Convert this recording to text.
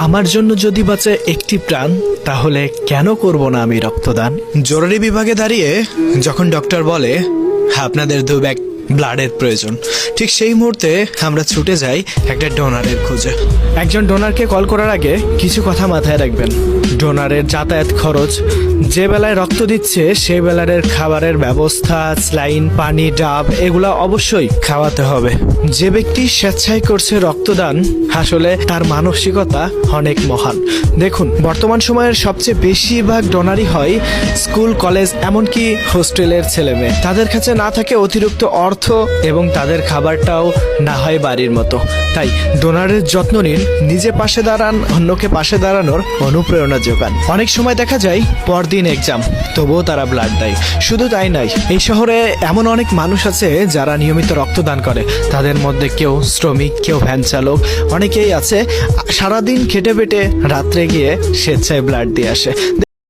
আমার জন্য যদি বাঁচে একটি প্রাণ, তাহলে কেন করব না আমি রক্তদান? জরুরি বিভাগে দাঁড়িয়ে যখন ডক্টর বলে আপনাদের 2 ব্যাগ ব্লাডের প্রয়োজন, ঠিক সেই মুহূর্তে আমরা ছুটে যাই একটা ডোনারের খোঁজে। একজন ডোনারকে কল করার আগে কিছু কথা মাথায় রাখবেন। ডোনারের যাতায়াত খরচ, যে বেলায় রক্ত দিচ্ছে সেই বেলার খাবারের ব্যবস্থা, স্লাইন, পানি, ডাব এগুলা অবশ্যই খাওয়াতে হবে। যে ব্যক্তি স্বেচ্ছায় করছে রক্তদান, আসলে তার মানসিকতা অনেক মহান। দেখুন, বর্তমান সময়ের সবচেয়ে বেশিরভাগ ডোনারই হয় স্কুল, কলেজ, এমনকি হোস্টেলের ছেলেমেয়ে। তাদের কাছে না থাকে অতিরিক্ত অর্থ এবং তাদের খাবারটাও না হয় বাড়ির মতো। তাই ডোনারের যত্ন নিন, নিজে পাশে দাঁড়ান, অন্যকে পাশে দাঁড়ানোর অনুপ্রেরণা যোগান। অনেক সময় দেখা যায় পরদিন এক্সাম, তবুও তারা ব্লাড দেয়। শুধু তাই নয়, এই শহরে এমন অনেক মানুষ আছে যারা নিয়মিত রক্তদান করে। তাদের মধ্যে কেউ শ্রমিক, কেউ ভ্যান চালক, অনেকেই আছে সারাদিন খেটে পেটে রাত্রে গিয়ে স্বেচ্ছায় ব্লাড দিয়ে আসে।